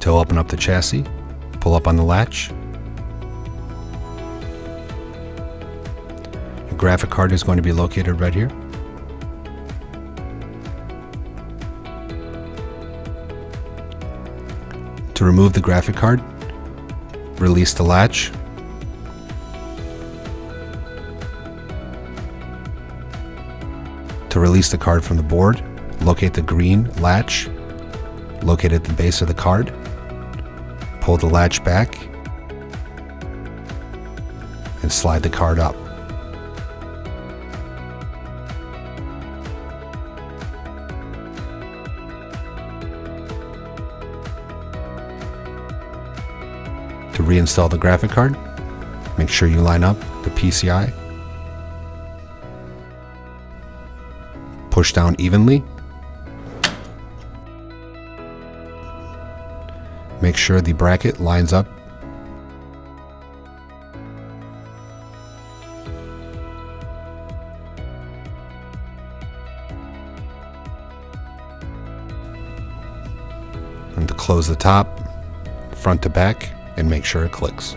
To open up the chassis, pull up on the latch. Your graphic card is going to be located right here. To remove the graphic card, release the latch. To release the card from the board, locate the green latch located at the base of the card. Pull the latch back and slide the card up. To reinstall the graphic card, make sure you line up the PCI. Push down evenly. Make sure the bracket lines up. And to close the top, front to back, and make sure it clicks.